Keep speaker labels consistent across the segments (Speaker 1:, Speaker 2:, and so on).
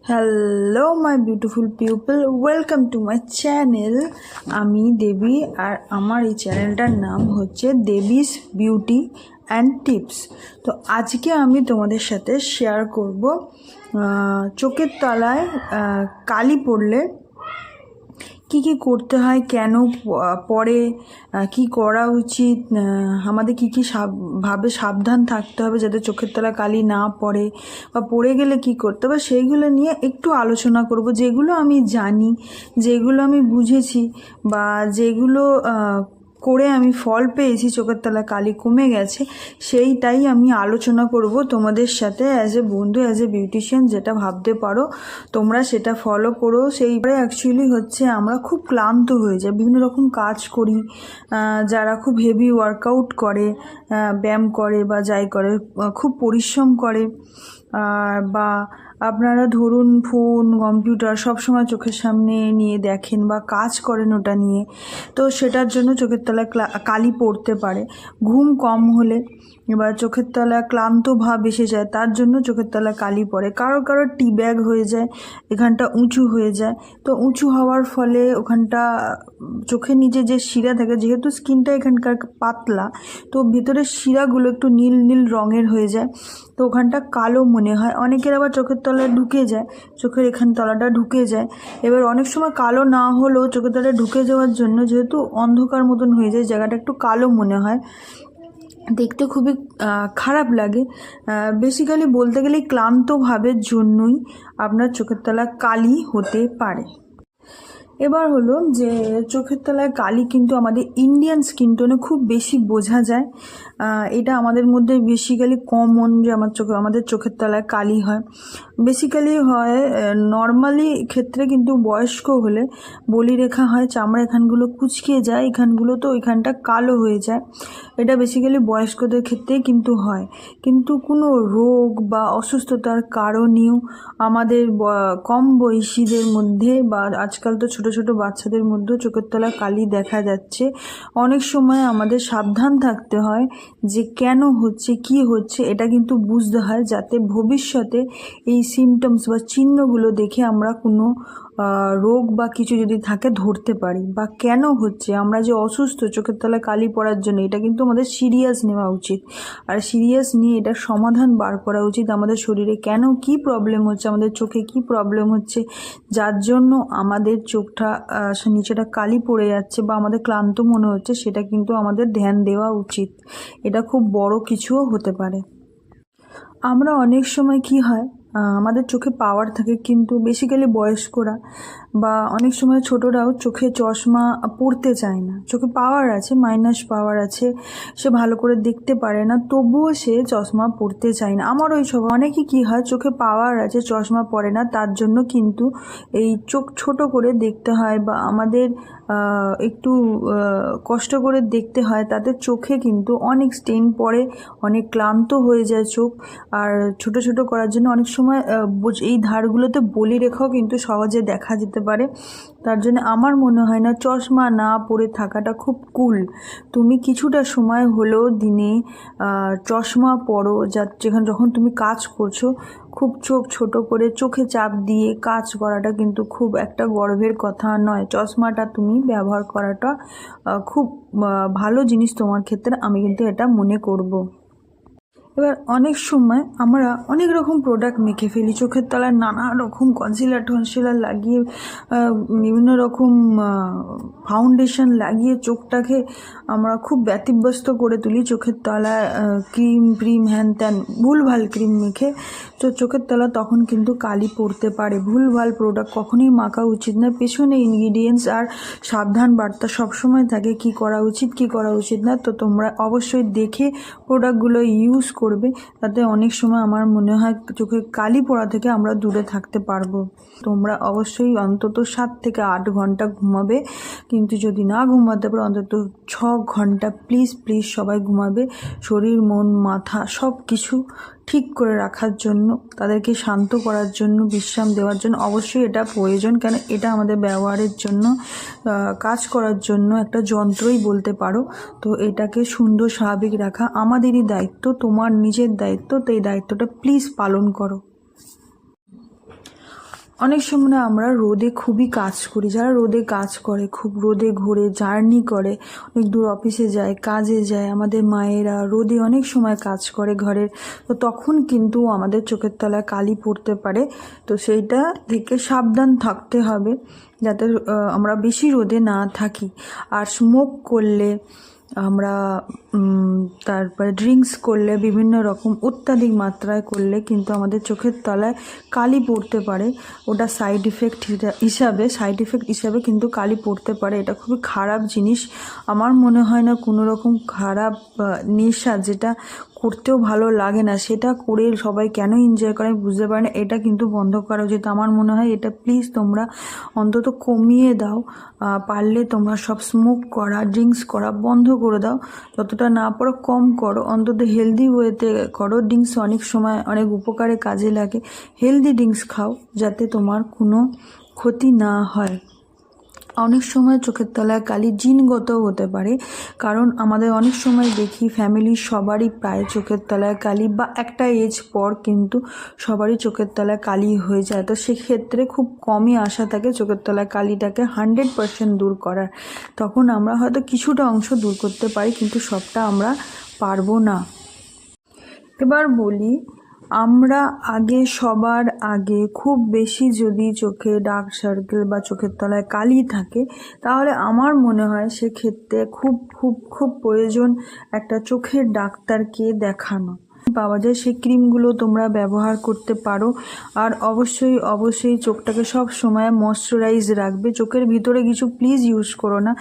Speaker 1: Hello my beautiful people, welcome to my channel. আমি দেবী, আর আমার এই চ্যানেলটার নাম হচ্ছে দেবীস বিউটি অ্যান্ড টিপস। তো আজকে আমি তোমাদের সাথে শেয়ার করব চোখের তলায় কালি পড়লে কি কি করতে হয়, কেন পড়ে, কি করা উচিত, আমাদের কি কি ভাবে সাবধান থাকতে হবে যাতে চোখের তলায় কালি না পড়ে, বা পড়ে গেলে কি করতে হবে, সেইগুলো নিয়ে একটু আলোচনা করব। যেগুলো আমি জানি, যেগুলো আমি বুঝেছি, বা যেগুলো করে আমি ফল পেয়েছি, চোখের তলায় কালি কমে গেছে, সেইটাই আমি আলোচনা করব তোমাদের সাথে অ্যাজ এ বন্ধু, অ্যাজ এ বিউটিশিয়ান। যেটা ভাবতে পারো তোমরা সেটা ফলো করো। সেইবারে অ্যাকচুয়ালি হচ্ছে আমরা খুব ক্লান্ত হয়ে যাই, বিভিন্ন রকম কাজ করি, যারা খুব হেভি ওয়ার্কআউট করে, ব্যায়াম করে বা যাই করে, খুব পরিশ্রম করে, বা আপনারা ধরুন ফোন কম্পিউটার সবসময় চোখের সামনে নিয়ে দেখেন বা কাজ করেন ওটা নিয়ে, তো সেটার জন্য চোখের তলায় কালি পড়তে পারে। ঘুম কম হলে এবার চোখের তলায় ক্লান্ত ভাব এসে যায়, তার জন্য চোখের তলায় কালি পড়ে। কারো কারো টি ব্যাগ হয়ে যায়, এখানটা উঁচু হয়ে যায়, তো উঁচু হওয়ার ফলে ওখানটা চোখের নিচে যে শিরা থাকে, যেহেতু স্কিনটা এখানকার পাতলা, তো ভিতরের শিরাগুলো একটু নীল নীল রঙের হয়ে যায়, তো ওখানটা কালো মনে হয়। অনেকের আবার চোখের তলায় ঢুকে যায়, চোখের এখান তলাটা ঢুকে যায়। এবার অনেক সময় কালো না হলেও চোখের তলায় ঢুকে যাওয়ার জন্য, যেহেতু অন্ধকার মতন হয়ে যায়, জায়গাটা একটু কালো মনে হয়, দেখতে খুবই খারাপ লাগে। বেসিক্যালি বলতে গেলে ক্লান্ত ভাবের জন্যই আপনার চোখের তলায় কালি হতে পারে। এবার হলো যে চোখের তলায় কালি কিন্তু আমাদের ইন্ডিয়ান স্কিন টোনে খুব বেশি বোঝা যায়। এটা আমাদের মধ্যে বেসিক্যালি কমন যে আমাদের চোখের তলায় কালি হয়। বেসিক্যালি হয় নর্মালি ক্ষেত্রে, কিন্তু বয়স্ক হলে বলিরেখা হয়, চামড়া এখানগুলো কুঁচকে যায়, এখানগুলো তো এখানটা কালো হয়ে যায়। এটা বেসিক্যালি বয়স্কদের ক্ষেত্রেই কিন্তু হয়, কিন্তু কোনো রোগ বা অসুস্থতার কারণেও আমাদের কম বয়সীদের মধ্যে, বা আজকাল তো ছোট ছোট বাচ্চাদের মধ্যেও চোখের তলায় কালি দেখা যাচ্ছে। অনেক সময় আমাদের সাবধান থাকতে হয় যে কেন হচ্ছে, কি হচ্ছে, এটা কিন্তু বুঝতে হয়, যাতে ভবিষ্যতে এই সিমটমস বা চিহ্নগুলো দেখে আমরা কোনো রোগ বা কিছু যদি থাকে ধরতে পারি। বা কেন হচ্ছে, আমরা যে অসুস্থ চোখের তলায় কালি পড়ার জন্য, এটা কিন্তু আমাদের সিরিয়াস নেওয়া উচিত, আর সিরিয়াস নিয়ে এটার সমাধান বার করা উচিত। আমাদের শরীরে কেন কি প্রবলেম হচ্ছে, আমাদের চোখে কি প্রবলেম হচ্ছে, যার জন্য আমাদের চোখটা নিচেটা কালি পড়ে যাচ্ছে বা আমাদের ক্লান্ত মনে হচ্ছে, সেটা কিন্তু আমাদের ধ্যান দেওয়া উচিত। এটা খুব বড় কিছুও হতে পারে। আমরা অনেক সময় কি হয়, আমাদের চোখে পাওয়ার থাকে, কিন্তু বেসিক্যালি বয়স্করা বা অনেক সময় ছোটরাও চোখে চশমা পরতে চায় না। চোখে পাওয়ার আছে, মাইনাস পাওয়ার আছে, সে ভালো করে দেখতে পারে না, তবুও সে চশমা পরতে চায় না। আমার ওই সব অনেকে কি হয়, চোখে পাওয়ার আছে, চশমা পরে না, তার জন্য কিন্তু এই চোখ ছোট করে দেখতে হয়, বা আমাদের একটু কষ্ট করে দেখতে হয়, তাতে চোখে কিন্তু অনেক স্টেন পড়ে, অনেক ক্লান্ত হয়ে যায় চোখ। আর ছোট ছোট করার জন্য অনেক সময় এই ধারগুলোতে বলিরেখাও কিন্তু সহজে দেখা যেতে পারে। তার জন্য আমার মনে হয় না চশমা না পরে থাকাটা খুব কুল। তুমি কিছুটা সময় হলেও দিনে চশমা পরো, যখন তুমি কাজ করছো, খুব চোখ ছোট করে চোখে চাপ দিয়ে কাজ করাটা কিন্তু খুব একটা গর্বের কথা নয়। চশমাটা তুমি ব্যবহার করাটা খুব ভালো জিনিস তোমার ক্ষেত্রে, আমি কিন্তু এটা মনে করব। এবার অনেক সময় আমরা অনেক রকম প্রোডাক্ট মেখে ফেলি চোখের তলায়, নানা রকম কনসিলার লাগিয়ে, বিভিন্ন রকম ফাউন্ডেশন লাগিয়ে চোখটাকে আমরা খুব ব্যতিব্যস্ত করে তুলি। চোখের তলায় ক্রিম হ্যান ত্যান ভুলভাল ক্রিম মেখে, তো চোখের তলা তখন কিন্তু কালি পড়তে পারে। ভুলভাল প্রোডাক্ট কখনোই মাখা উচিত না। পেছনে ইনগ্রিডিয়েন্টস আর সাবধান বার্তা সবসময় থাকে, কি করা উচিত কি করা উচিত না। তো তোমরা অবশ্যই দেখে প্রোডাক্টগুলো ইউজ করবে, তাতে অনেক সময় আমার মনে হয় চোখে কালি পড়া থেকে আমরা দূরে থাকতে পারবো। তোমরা অবশ্যই অন্তত 7 থেকে 8 ঘন্টা ঘুমাবে, কিন্তু যদি না ঘুমাতে পারো অন্তত 6 ঘন্টা প্লিজ সবাই ঘুমাবে। শরীর মন মাথা সব কিছু ঠিক করে রাখার জন্য, তাদেরকে শান্ত করার জন্য, বিশ্রাম দেওয়ার জন্য অবশ্যই এটা প্রয়োজন। কেন এটা আমাদের ব্যবহারের জন্য, কাজ করার জন্য একটা যন্ত্রই বলতে পারো। তো এটাকে সুন্দর স্বাভাবিক রাখা আমাদেরই দায়িত্ব, তোমার নিজের দায়িত্ব। তো এই দায়িত্বটা প্লিজ পালন করো। অনেক সময় না আমরা রোদে খুবই কাজ করি, যারা রোদে কাজ করে, খুব রোদে ঘোরে, জার্নি করে, অনেক দূর অফিসে যায়, কাজে যায়, আমাদের মায়েরা রোদে অনেক সময় কাজ করে ঘরের, তো তখন কিন্তু আমাদের চোখের তলায় কালি পড়তে পারে। তো সেইটা থেকে সাবধান থাকতে হবে যাতে আমরা বেশি রোদে না থাকি। আর স্মোক করলে আমরা তারপরে ড্রিঙ্কস করলে, বিভিন্ন রকম অত্যাধিক মাত্রায় করলে কিন্তু আমাদের চোখের তলায় কালি পড়তে পারে। ওটা সাইড ইফেক্ট হিসাবে কিন্তু কালি পড়তে পারে। এটা খুবই খারাপ জিনিস। আমার মনে হয় না কোনো রকম খারাপ নেশা যেটা করতেও ভালো লাগে না, সেটা করে সবাই কেন এনজয় করে আমি বুঝতে পারি না। এটা কিন্তু বন্ধ করা উচিত আমার মনে হয়। এটা প্লিজ তোমরা অন্তত কমিয়ে দাও। পারলে তোমরা সব স্মোক করা, ড্রিঙ্কস করা বন্ধ করে দাও। যতটা না পারো কম করো, অন্তত হেলদি ওয়েতে করো। ড্রিঙ্কস অনেক সময় অনেক উপকারে কাজে লাগে। হেলদি ড্রিঙ্কস খাও যাতে তোমার কোনো ক্ষতি না হয়। অনেক সময় চোখের তলায় কালি জিনগত হতে পারে, কারণ আমাদের অনেক সময় দেখি ফ্যামিলির সবারই প্রায় চোখের তলায় কালি, বা একটা এজ পর কিন্তু সবারই চোখের তলায় কালি হয়ে যায়। তো সেক্ষেত্রে খুব কমই আশা থাকে চোখের তলায় কালিটাকে 100% দূর করার। তখন আমরা হয়তো কিছুটা অংশ দূর করতে পারি, কিন্তু সবটা আমরা পারবো না। এবার বলি, আমরা সবার আগে খুব বেশি যদি চোখে ডার্ক সার্কেল বা চোখের তলায় কালি থাকে, তাহলে আমার মনে হয় সেক্ষেত্রে খুব খুব খুব প্রয়োজন একটা চোখের ডাক্তারকে দেখানো। পাওয়া যায় সেই ক্রিমগুলো তোমরা ব্যবহার করতে পারো। আর অবশ্যই চোখটাকে সব সময় ময়শ্চারাইজ রাখবে। চোখের ভিতরে কিছু প্লিজ ইউজ করো না,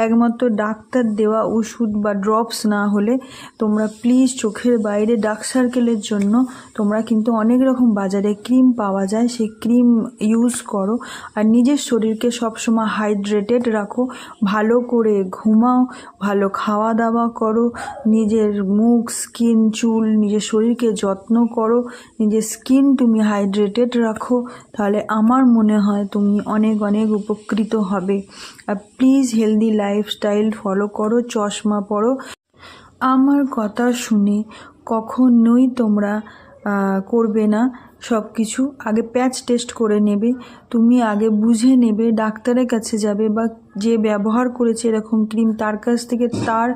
Speaker 1: একমাত্র ডাক্তার দেওয়া ওষুধ বা ড্রপস না হলে। তোমরা প্লিজ চোখের বাইরে ডার্ক সার্কেলের জন্য তোমরা কিন্তু অনেক রকম বাজারে ক্রিম পাওয়া যায়, সেই ক্রিম ইউজ করো। আর নিজের শরীরকে সবসময় হাইড্রেটেড রাখো, ভালো করে ঘুমাও, ভালো খাওয়া দাওয়া করো, নিজের মুখ, স্কিন, চুল, নিজের শরীরকে যত্ন করো, নিজের স্কিন তুমি হাইড্রেটেড রাখো, তাহলে আমার মনে হয় তুমি অনেক অনেক উপকৃত হবে। আর প্লিজ হেলদি লাইফস্টাইল ফলো করো, চশমা পরো। আমার কথা শুনে কখনোই তোমরা করবে না সব কিছু। আগে প্যাচ টেস্ট করে নেবে, তুমি আগে বুঝে নেবে, ডাক্তারের কাছে যাবে বা যে ব্যবহার করেছে এরকম ক্রিম তার কাছ থেকে তার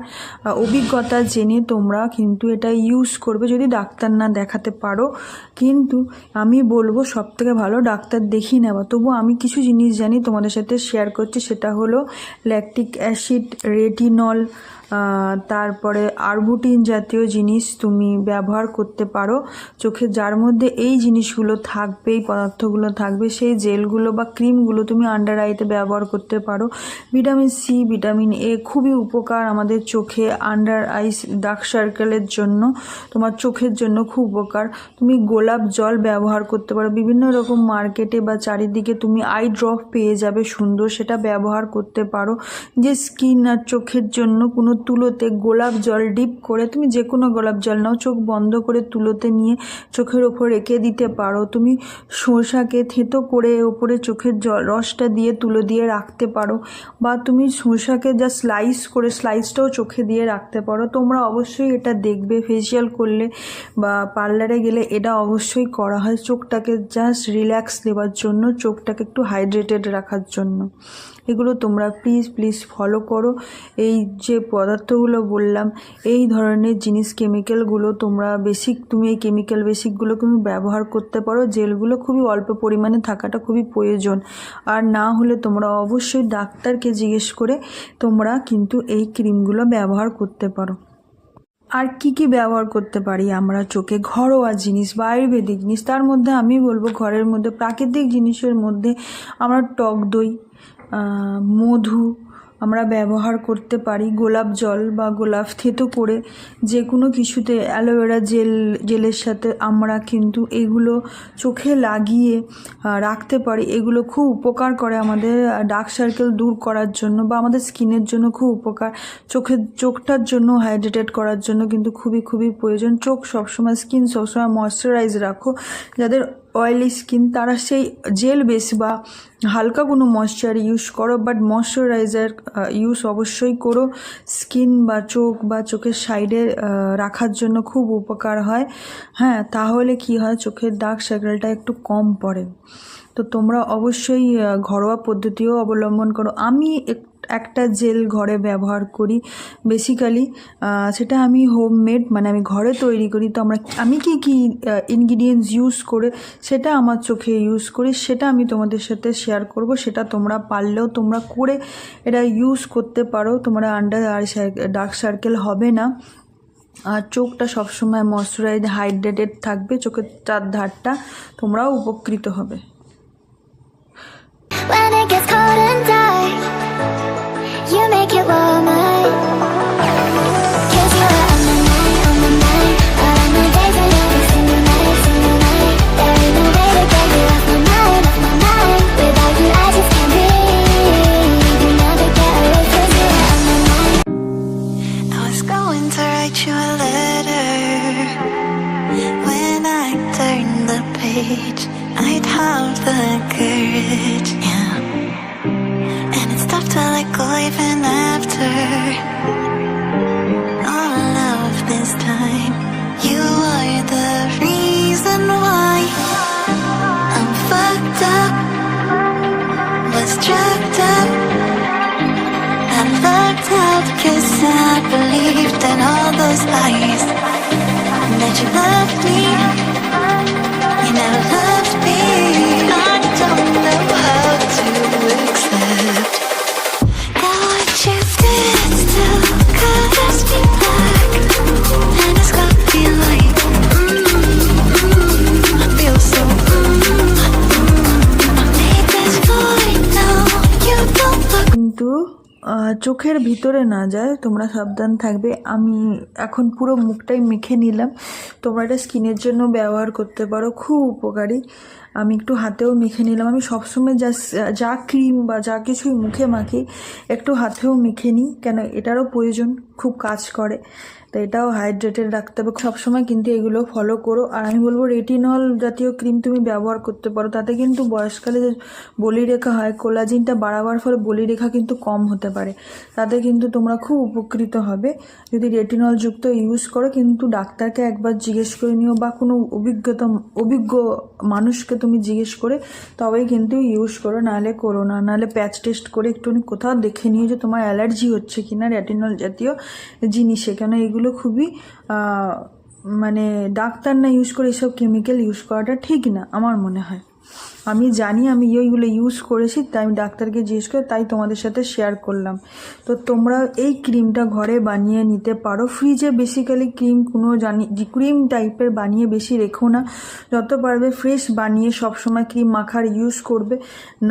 Speaker 1: অভিজ্ঞতা জেনে তোমরা কিন্তু এটা ইউজ করবে, যদি ডাক্তার না দেখাতে পারো। কিন্তু আমি বলবো সবথেকে ভালো ডাক্তার দেখিয়ে নেওয়া। তবু আমি কিছু জিনিস জানি, তোমাদের সাথে শেয়ার করছি। সেটা হলো ল্যাকটিক অ্যাসিড, রেটিনল, তারপরে আরবুটিন জাতীয় জিনিস তুমি ব্যবহার করতে পারো চোখে, যার মধ্যে এই জিনিসগুলো থাকবে, এই পদার্থগুলো থাকবে। সেই জেলগুলো বা ক্রিমগুলো তুমি আন্ডার আইতে ব্যবহার করতে পারো। ভিটামিন সি, ভিটামিন এ খুবই উপকার আমাদের চোখে, আন্ডার আইস, ডার্ক সার্কেলের জন্য, তোমার চোখের জন্য খুব উপকার। তুমি গোলাপ জল ব্যবহার করতে পারো, বিভিন্ন রকম মার্কেটে বা চারিদিকে তুমি আই ড্রপ পেয়ে যাবে সুন্দর, সেটা ব্যবহার করতে পারো। যে স্কিন আর চোখের জন্য কোনো তুলোতে গোলাপ জল ডিপ করে, তুমি যে কোনো গোলাপ জল নাও, চোখ বন্ধ করে তুলোতে নিয়ে চোখের ওপর রেখে দিতে পারো। তুমি শসাকে থেঁতো করে ওপরে চোখের রসটা দিয়ে তুলো দিয়ে রাখতে পারো, বা তুমি শসাকে যা স্লাইস করে স্লাইসটাও চোখে দিয়ে রাখতে পারো। তোমরা অবশ্যই এটা দেখবে, ফেসিয়াল করলে বা পার্লারে গেলে এটা অবশ্যই করা হয় চোখটাকে জাস্ট রিল্যাক্স দেওয়ার জন্য, চোখটাকে একটু হাইড্রেটেড রাখার জন্য। এগুলো তোমরা প্লিজ ফলো করো। এই যে পদার্থগুলো বললাম, এই ধরনের জিনিস, কেমিক্যালগুলো তোমরা তুমি এই কেমিক্যাল বেসিকগুলো তুমি ব্যবহার করতে পারো। জেলগুলো খুবই অল্প পরিমাণে থাকাটা খুবই প্রয়োজন। আর না হলে তোমরা অবশ্যই ডাক্তারকে জিজ্ঞেস করে তোমরা কিন্তু এই ক্রিমগুলো ব্যবহার করতে পারো। আর কি ব্যবহার করতে পারি আমরা চোখে? ঘরোয়া জিনিস বা আয়ুর্বেদিক জিনিস, তার মধ্যে আমি বলবো ঘরের মধ্যে প্রাকৃতিক জিনিসের মধ্যে আমরা টক দই, মধু আমরা ব্যবহার করতে পারি। গোলাপ জল বা গোলাপ থেঁতো করে যে কোনো কিছুতে, অ্যালোভেরা জেলের সাথে আমরা কিন্তু এগুলো চোখে লাগিয়ে রাখতে পারি। এগুলো খুব উপকার করে আমাদের ডার্ক সার্কেল দূর করার জন্য, বা আমাদের স্কিনের জন্য খুব উপকার। চোখটার জন্য হাইড্রেটেড করার জন্য কিন্তু খুবই প্রয়োজন। চোখ সবসময়, স্কিন সবসময় ময়শ্চারাইজ রাখো। যাদের অয়েলি স্কিন তারা সেই জেল বেস বা হালকা কোনো ময়েশ্চার ইউজ করো, বাট ময়েশ্চারাইজার ইউজ অবশ্যই করো। স্কিন বা চোখ বা চোখের সাইডে রাখার জন্য খুব উপকার হয়। হ্যাঁ, তাহলে কি হয়, চোখের ডার্ক সার্কেলটা একটু কম পড়ে। তো তোমরা অবশ্যই ঘরোয়া পদ্ধতিও অবলম্বন করো। আমি একটা জেল ঘরে ব্যবহার করি বেসিক্যালি, সেটা আমি হোমমেড, মানে আমি ঘরে তৈরি করি। তো আমি কি ইনগ্রিডিয়েন্টস ইউজ করে সেটা আমার চোখে ইউজ করি, সেটা আমি তোমাদের সাথে শেয়ার করব। সেটা তোমরা পারলেও তোমরা করে এটা ইউজ করতে পারো, তোমরা আন্ডার ডার্ক সার্কেল হবে না। আর চোখটা সবসময় ময়শ্চারাইজ হাইড্রেটেড থাকবে, চোখের চারধারটা, তোমরাও উপকৃত হবে।
Speaker 2: When it gets cold and dark, you make it warmer. 'Cause you are on my mind, on my mind. All of my days and every single night, single night. There ain't no way to get you off my mind, off my mind. Without you I just can't breathe. You never get away 'cause you are on my mind.
Speaker 3: I was going to write you a letter. When I turned the page, I'd have the courage, yeah. And it's tough to let go even after all of this time. You are the reason why I'm fucked up, was drugged up. I lucked out 'cause I believed in all those lies, that you loved me. You never loved me. I don't know how to accept that what you did still colors me black, and it's got me like I feel so I made this void now. You don't look.
Speaker 1: কিন্তু চোখের ভিতরে না যায়, তোমরা সাবধান থাকবে। আমি এখন পুরো মুখটাই মেখে নিলাম, তোমরা এটা স্কিনের জন্য ব্যবহার করতে পারো, খুব উপকারী। আমি একটু হাতেও মেখে নিলাম। আমি সবসময় যা ক্রিম বা যা কিছুই মুখে মাখি একটু হাতেও মেখে নিই, কেন এটারও প্রয়োজন, খুব কাজ করে। তো এটাও হাইড্রেটেড রাখতে হবে সবসময়, কিন্তু এগুলো ফলো করো। আর আমি বলবো রেটিনল জাতীয় ক্রিম তুমি ব্যবহার করতে পারো, তাতে কিন্তু বয়সকালে যে বলিরেখা হয়, কোলাজিনটা বাড়াবার ফলে বলিরেখা কিন্তু কম হতে পারে, তাতে কিন্তু তোমরা খুব উপকৃত হবে যদি রেটিনল যুক্ত ইউজ করো। কিন্তু ডাক্তারকে একবার জিজ্ঞেস করে নিও, বা কোনো অভিজ্ঞ মানুষকে তুমি জিজ্ঞেস করে তবেই কিন্তু ইউজ করো, নাহলে করো না। নাহলে প্যাচ টেস্ট করে একটুখানি কোথাও দেখে নিও যে তোমার অ্যালার্জি হচ্ছে কিনা রেটিনল জাতীয় জিনিসে, কেন এগুলো খুবই মানে ডাক্তার না ইউজ করে এসব কেমিক্যাল ইউজ করাটা ঠিক না আমার মনে হয়। আমি জানি, আমি এইগুলো ইউজ করেছি, তাই আমি ডাক্তারকে জিজ্ঞেস করে তাই তোমাদের সাথে শেয়ার করলাম। তো তোমরা এই ক্রিমটা ঘরে বানিয়ে নিতে পারো। ফ্রিজে বেসিক্যালি ক্রিম টাইপের বানিয়ে বেশি রেখো না, যত পারবে ফ্রেশ বানিয়ে সবসময় ক্রিম মাখার ইউজ করবে।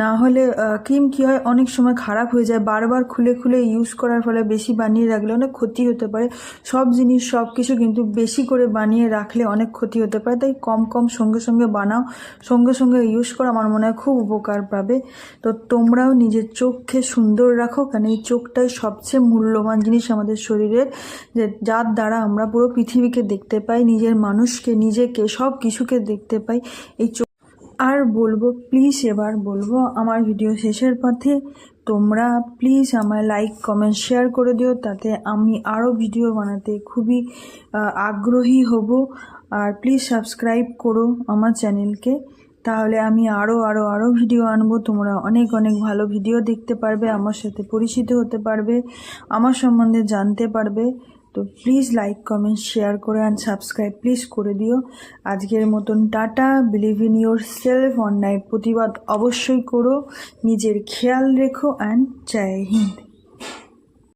Speaker 1: না হলে ক্রিম কী হয়, অনেক সময় খারাপ হয়ে যায়, বারবার খুলে খুলে ইউজ করার ফলে বেশি বানিয়ে রাখলে অনেক ক্ষতি হতে পারে। সব জিনিস সব কিছু কিন্তু বেশি করে বানিয়ে রাখলে অনেক ক্ষতি হতে পারে, তাই কম কম সঙ্গে সঙ্গে বানাও, সঙ্গে সঙ্গে ইউজ করো, আমার মনে হয় খুব উপকার পাবে। তো তোমরাও নিজের চোখকে সুন্দর রাখো, কারণ এই চোখটাই সবচেয়ে মূল্যবান জিনিস আমাদের শরীরের, যে যার দ্বারা আমরা পুরো পৃথিবীকে দেখতে পাই, নিজের মানুষকে, নিজেকে, সব কিছুকে দেখতে পাই এই চোখ। আর বলবো প্লিজ, এবার বলবো আমার ভিডিও শেষের পথে তোমরা প্লিজ আমার লাইক কমেন্ট শেয়ার করে দিও, তাতে আমি আরও ভিডিও বানাতে খুবই আগ্রহী হব। আর প্লিজ সাবস্ক্রাইব করো আমার চ্যানেলকে, তাহলে আমি আরও ভিডিও আনবো, তোমরা অনেক অনেক ভালো ভিডিও দেখতে পারবে, আমার সাথে পরিচিত হতে পারবে, আমার সম্বন্ধে জানতে পারবে। তো প্লিজ লাইক কমেন্ট শেয়ার করে অ্যান্ড সাবস্ক্রাইব প্লিজ করে দিও। আজকের মতন tata. Believe in your self, অন্যায় প্রতিবাদ অবশ্যই করো, নিজের খেয়াল রেখো, অ্যান্ড জয় হিন্দ।